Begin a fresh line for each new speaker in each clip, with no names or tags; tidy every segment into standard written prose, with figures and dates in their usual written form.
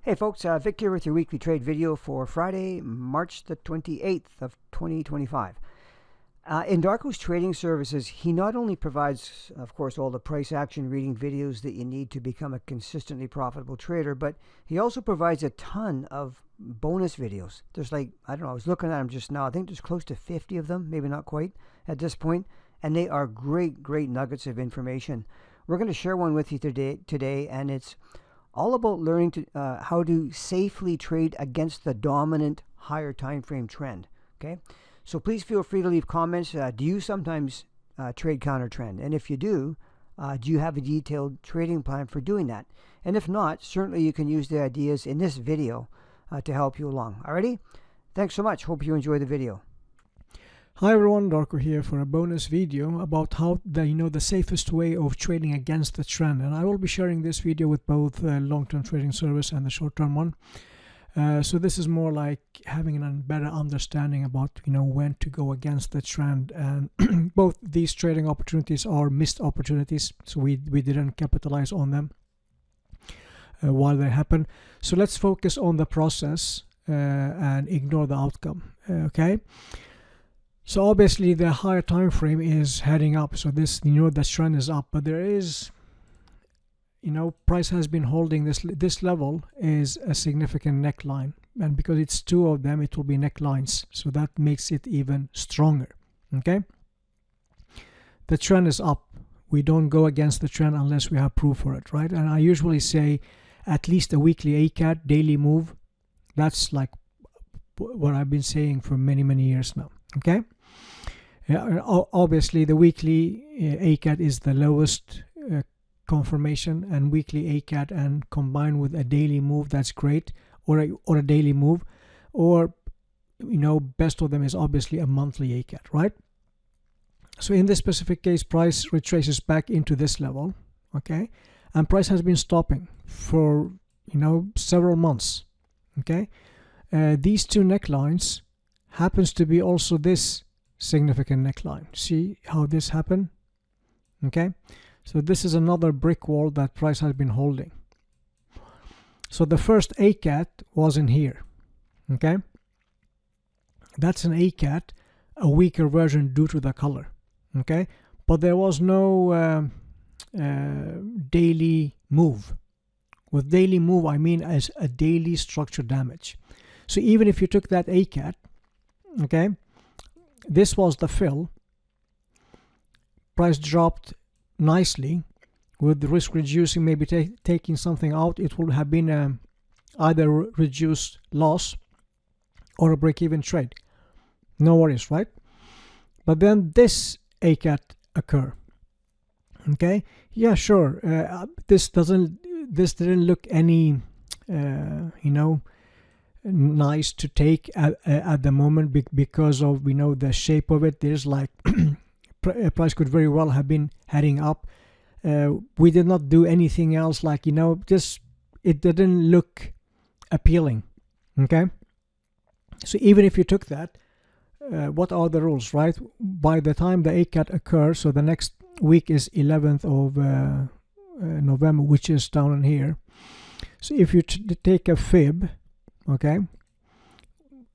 Hey folks, Vic here with your weekly trade video for Friday, March the 28th of 2025. In Darko's trading services, he not only provides, of course, all the price action reading videos that you need to become a consistently profitable trader, but he also provides a ton of bonus videos. There's I don't know, I was looking at them just now. I think there's close to 50 of them, maybe not quite at this point, and they are great nuggets of information. We're going to share one with you today, and it's all about learning how to safely trade against the dominant higher time frame trend. Okay, so please feel free to leave comments. Do you sometimes trade counter trend? And if you do you have a detailed trading plan for doing that? And if not, certainly you can use the ideas in this video to help you along. Alrighty, thanks so much. Hope you enjoy the video.
Hi everyone, Darko here for a bonus video about how the safest way of trading against the trend, and I will be sharing this video with both long-term trading service and the short-term one. So this is more like having a better understanding about when to go against the trend, and both these trading opportunities are missed opportunities, so we didn't capitalize on them while they happen. So let's focus on the process and ignore the outcome. Okay. So obviously the higher time frame is heading up, so this the trend is up, but there is price has been holding this level is a significant neckline, and because it's two of them, it will be necklines, so that makes it even stronger. Okay, the trend is up. We don't go against the trend unless we have proof for it, right? And I usually say at least a weekly ACAT daily move. That's like what I've been saying for many years now. Okay, obviously the weekly ACAT is the lowest confirmation, and weekly ACAT and combined with a daily move, that's great, or a daily move, or best of them is obviously a monthly ACAT, right? So in this specific case, price retraces back into this level, okay, and price has been stopping for several months. Okay, these two necklines happens to be also this significant neckline. See how this happened? Okay, so this is another brick wall that price has been holding. So the first ACAT was in here. Okay, that's an ACAT, a weaker version due to the color. Okay, but there was no daily move. With daily move, I mean as a daily structure damage. So even if you took that ACAT, okay, this was the fill, price dropped nicely with the risk reducing, maybe taking something out, it would have been either reduced loss or a break-even trade. No worries, right? But then this ACAT occur. Okay, yeah, sure, this didn't look any nice to take at the moment because of the shape of it. There's price could very well have been heading up. We did not do anything else, just it didn't look appealing. Okay, so even if you took that, what are the rules, right? By the time the ACAT occurs, so the next week is 11th of November, which is down in here. So if you take a fib, okay,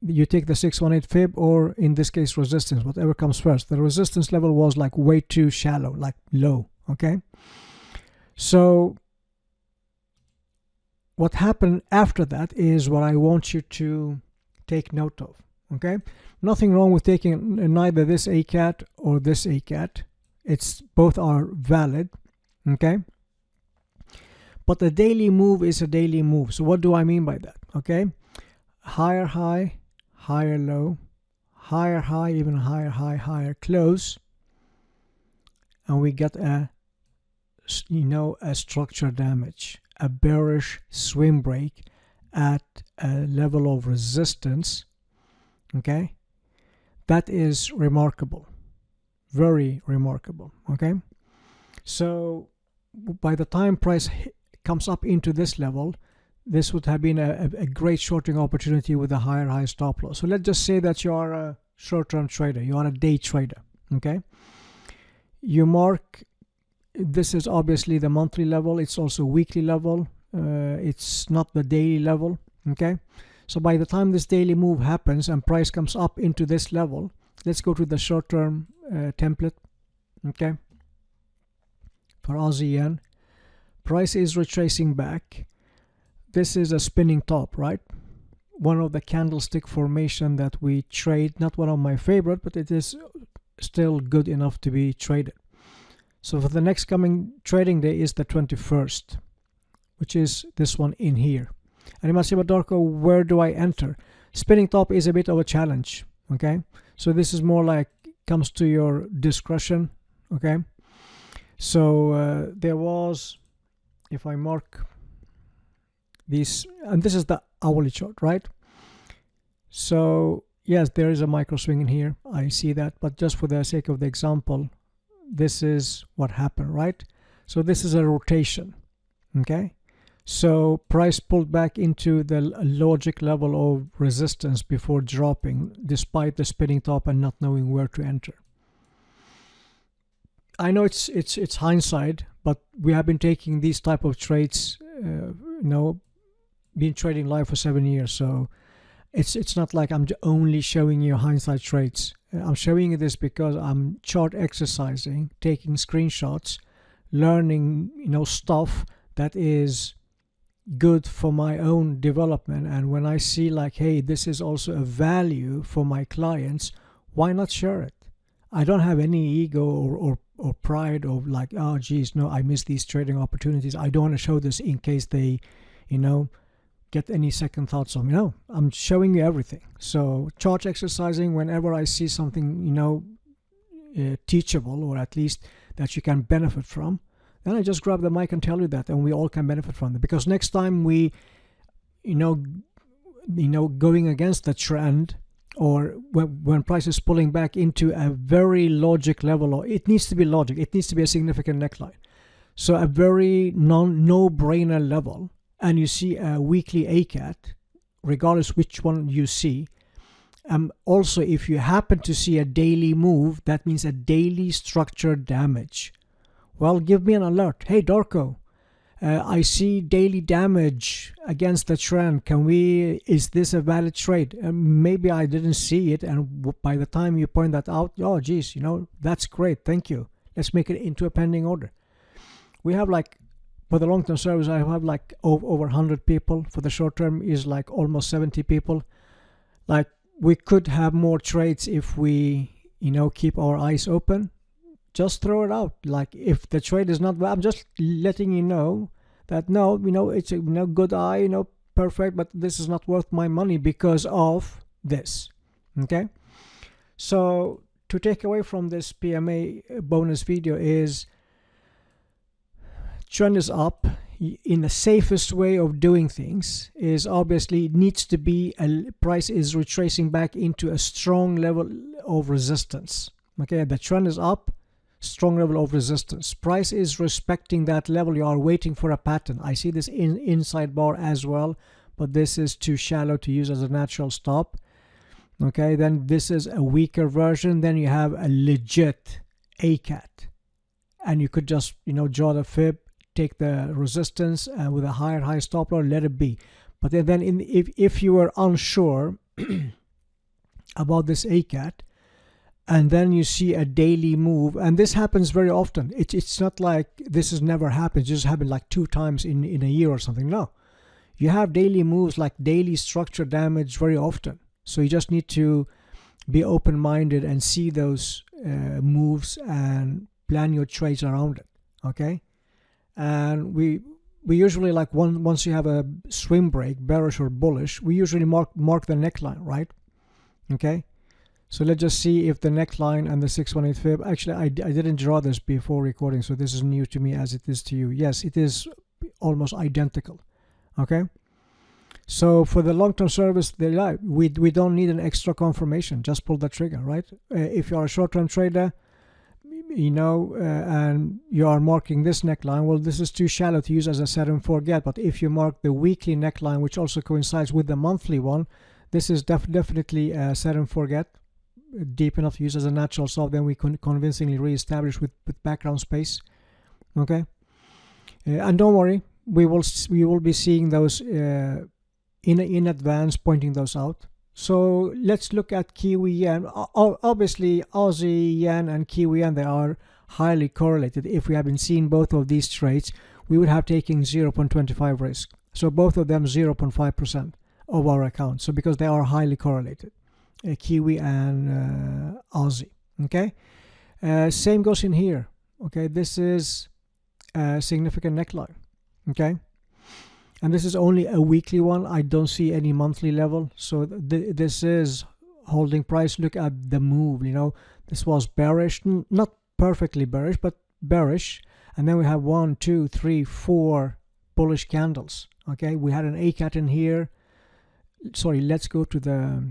you take the 618 fib, or in this case resistance, whatever comes first. The resistance level was way too shallow, low. Okay, so what happened after that is what I want you to take note of. Okay, nothing wrong with taking neither this ACAT or this ACAT. It's both are valid. Okay, but a daily move is a daily move. So what do I mean by that? Okay, higher high, higher low, higher high, even higher high, higher close, and we get a structure damage, a bearish swing break at a level of resistance. Okay, that is remarkable, very remarkable. Okay, so by the time price comes up into this level, this would have been a great shorting opportunity with a higher high stop loss. So let's just say that you are a short-term trader, you are a day trader. Okay, you mark, this is obviously the monthly level, it's also weekly level, It's not the daily level. Okay, so by the time this daily move happens and price comes up into this level, let's go to the short-term template. Okay, for Aussie yen, price is retracing back. This is a spinning top, right? One of the candlestick formation that we trade, not one of my favorite, but it is still good enough to be traded. So for the next coming trading day is the 21st, which is this one in here. And you must say, but Darko, where do I enter? Spinning top is a bit of a challenge. Okay, so this is more like comes to your discretion. Okay, so there was, if I mark these, and this is the hourly chart, right? So yes, there is a micro swing in here, I see that, but just for the sake of the example, this is what happened, right? So this is a rotation. Okay, so price pulled back into the logic level of resistance before dropping, despite the spinning top and not knowing where to enter. I know it's hindsight, but we have been taking these type of trades, been trading live for 7 years, so it's not like I'm only showing you hindsight trades. I'm showing you this because I'm chart exercising, taking screenshots, learning stuff that is good for my own development. And when I see like, hey, this is also a value for my clients, why not share it? I don't have any ego or pride of like, oh geez, no, I missed these trading opportunities. I don't want to show this in case they get any second thoughts on me. No, I'm showing you everything. So chart exercising, whenever I see something teachable, or at least that you can benefit from, then I just grab the mic and tell you that, and we all can benefit from it. Because next time we going against the trend, or when price is pulling back into a very logic level, or it needs to be logic, it needs to be a significant neckline, so a very no-brainer level, and you see a weekly ACAT, regardless which one you see. Also, if you happen to see a daily move, that means a daily structure damage. Well, give me an alert. Hey, Darko, I see daily damage against the trend. Is this a valid trade? Maybe I didn't see it, and by the time you point that out, oh, geez, that's great. Thank you. Let's make it into a pending order. We have for the long-term service, I have over 100 people. For the short-term is almost 70 people. We could have more trades if we, keep our eyes open. Just throw it out. If the trade is not, I'm just letting you know that no, it's a good eye, perfect, but this is not worth my money because of this. Okay. So to take away from this PMA bonus video is, trend is up. In the safest way of doing things is obviously it needs to be price is retracing back into a strong level of resistance. Okay, the trend is up, strong level of resistance. Price is respecting that level. You are waiting for a pattern. I see this inside bar as well, but this is too shallow to use as a natural stop. Okay, then this is a weaker version. Then you have a legit ACAT, and you could just draw the fib, take the resistance, and with a high stop loss, let it be. But then if you were unsure about this ACAT, and then you see a daily move, and this happens very often. It's not like this has never happened. It just happened 2 times in a year or something. No, you have daily moves, daily structure damage very often. So you just need to be open-minded and see those moves and plan your trades around it. Okay. And we usually once you have a swing break, bearish or bullish, we usually mark the neckline, right? Okay, so let's just see if the neckline and the 618 fib, actually I didn't draw this before recording, so this is new to me as it is to you. Yes, it is almost identical. Okay, so for the long-term service, we don't need an extra confirmation, just pull the trigger, right? If you are a short-term trader, and you are marking this neckline, well, this is too shallow to use as a set and forget. But if you mark the weekly neckline, which also coincides with the monthly one, this is definitely a set and forget, deep enough to use as a natural stop. Then we can convincingly reestablish with background space. Okay, and don't worry, we will be seeing those in advance, pointing those out. So let's look at Kiwi yen. Obviously, Aussie yen and Kiwi yen, they are highly correlated. If we had been seeing both of these trades, we would have taken 0.25 risk. So both of them 0.5% of our account. So because they are highly correlated, Kiwi and Aussie. Okay. Same goes in here. Okay. This is a significant neckline. Okay. And this is only a weekly one. I don't see any monthly level. So this is holding price. Look at the move. You know, this was bearish, not perfectly bearish, but bearish. And then we have 1, 2, 3, 4 bullish candles. Okay, we had an ACAT in here. Sorry, let's go to the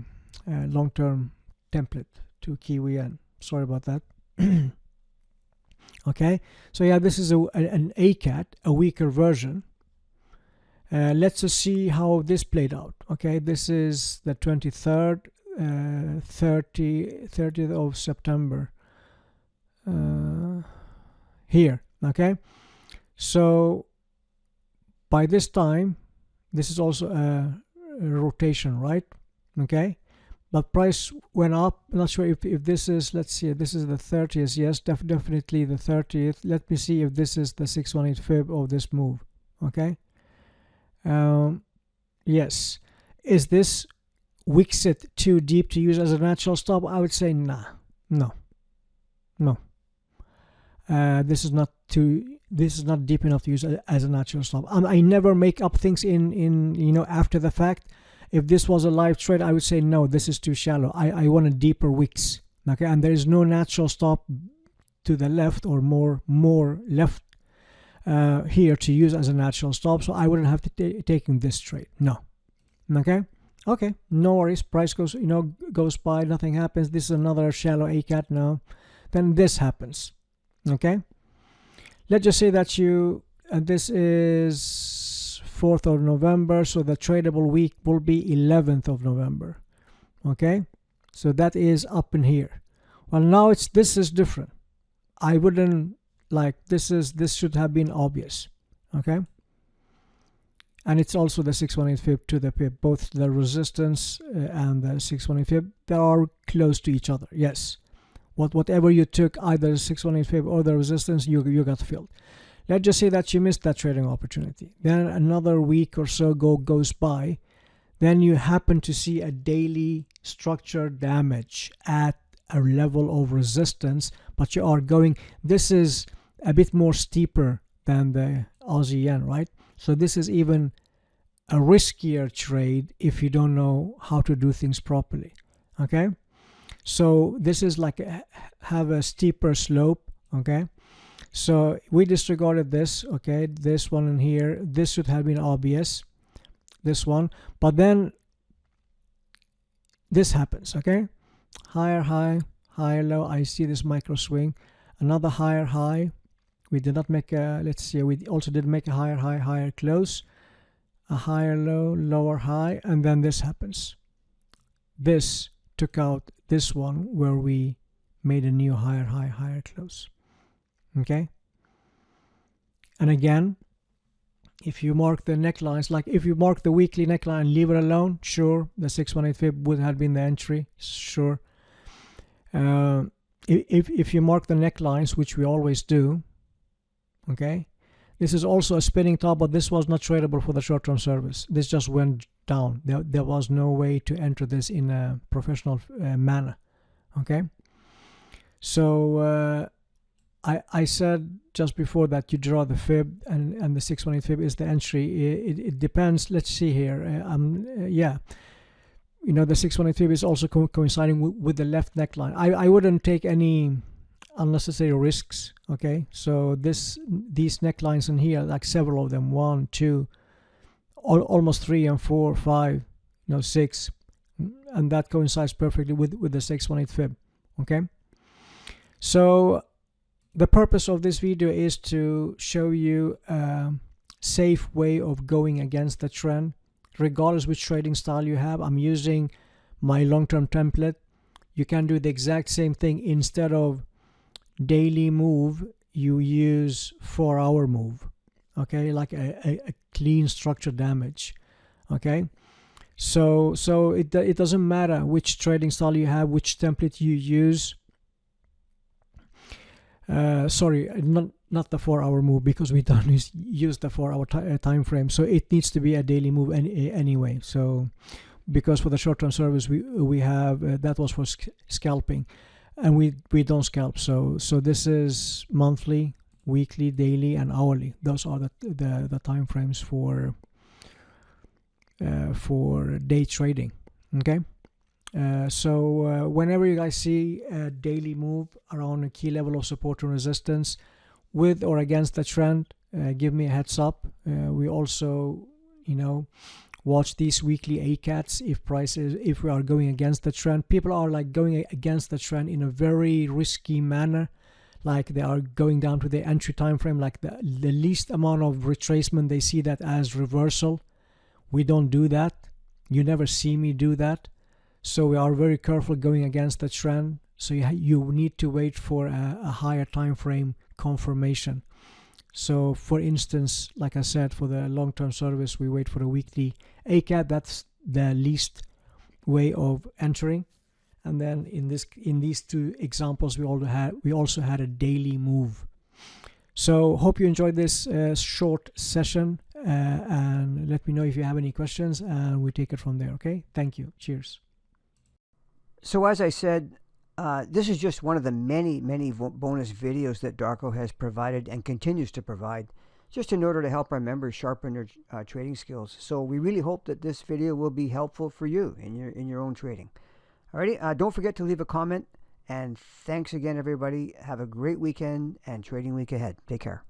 long-term template to Kiwi yen. Sorry about that. Okay, so yeah, this is an ACAT, a weaker version. Let's just see how this played out. Okay, this is the 23rd, 30th of September. Here, okay. So by this time, this is also a rotation, right? Okay, but price went up. I'm not sure if this is, let's see, this is the 30th. Yes, definitely the 30th. Let me see if this is the 618 fib of this move. Okay. Yes. Is this Wixit too deep to use as a natural stop? I would say nah. No. This is not deep enough to use as a natural stop. I never make up things in you know, after the fact. If this was a live trade, I would say no, this is too shallow. I want a deeper wicks. Okay, and there is no natural stop to the left or more left here to use as a natural stop, so I wouldn't have to taking this trade. No. Okay, no worries. Price goes, you know, goes by, nothing happens. This is another shallow ACAT now. Then this happens. Okay, let's just say that you this is 4th of November, so the tradable week will be 11th of November. Okay, so that is up in here. Well, now this is different. I wouldn't like this should have been obvious. Okay, and it's also the 618 fib to the pip, both the resistance and the 618 fib, they are close to each other. Yes, whatever you took, either 618 fib or the resistance, you got filled. Let's just say that you missed that trading opportunity. Then another week or so goes by. Then you happen to see a daily structure damage at a level of resistance, but you are going, this is a bit more steeper than the Aussie yen, right? So this is even a riskier trade if you don't know how to do things properly. Okay, so this is like have a steeper slope. Okay, so we disregarded this. Okay, this one in here, this should have been obvious, this one, but then this happens. Okay, higher high, higher low. I see this micro swing, another higher high. We did not make a, let's see, we also did make a higher high, higher close, a higher low, lower high, and then this happens. This took out this one where we made a new higher high, higher close. Okay, and again, if you mark the necklines, like if you mark the weekly neckline and leave it alone, sure, the 618 fib would have been the entry, sure. If you mark the necklines, which we always do, okay, this is also a spinning top, but this was not tradable for the short-term service. This just went down. There was no way to enter this in a professional manner. Okay, so I said just before that you draw the fib and the 618 fib is the entry. It depends. Let's see here. Yeah, you know, the 618 fib is also coinciding with the left neckline. I wouldn't take any unnecessary risks. Okay, so these necklines in here, like several of them, 1, 2, almost 3 and 4, 5, 6, and that coincides perfectly with the 618 fib. Okay, so the purpose of this video is to show you a safe way of going against the trend, regardless which trading style you have. I'm using my long-term template. You can do the exact same thing. Instead of daily move, you use 4-hour move. okay, like a clean structure damage. Okay, so it doesn't matter which trading style you have, which template you use. Sorry, not the 4-hour move, because we don't use the 4-hour time frame, so it needs to be a daily move anyway. So because for the short-term service we have that was for scalping, and we don't scalp. So this is monthly, weekly, daily, and hourly. Those are the time frames for day trading. Okay. So whenever you guys see a daily move around a key level of support and resistance with or against the trend, give me a heads up. We also, watch these weekly ACATs if we are going against the trend. People are like going against the trend in a very risky manner, like they are going down to the entry time frame, like the least amount of retracement, they see that as reversal. We don't do that. You never see me do that. So we are very careful going against the trend. So you need to wait for a higher time frame confirmation. So for instance, like I said, for the long-term service, we wait for a weekly ACAT. That's the least way of entering. And then in these two examples, we also had a daily move. So hope you enjoyed this short session, and let me know if you have any questions, and we take it from there. Okay, thank you. Cheers.
So as I said, this is just one of the many bonus videos that Darko has provided and continues to provide, just in order to help our members sharpen their trading skills. So we really hope that this video will be helpful for you in your own trading. Alrighty, don't forget to leave a comment, and thanks again, everybody. Have a great weekend and trading week ahead. Take care.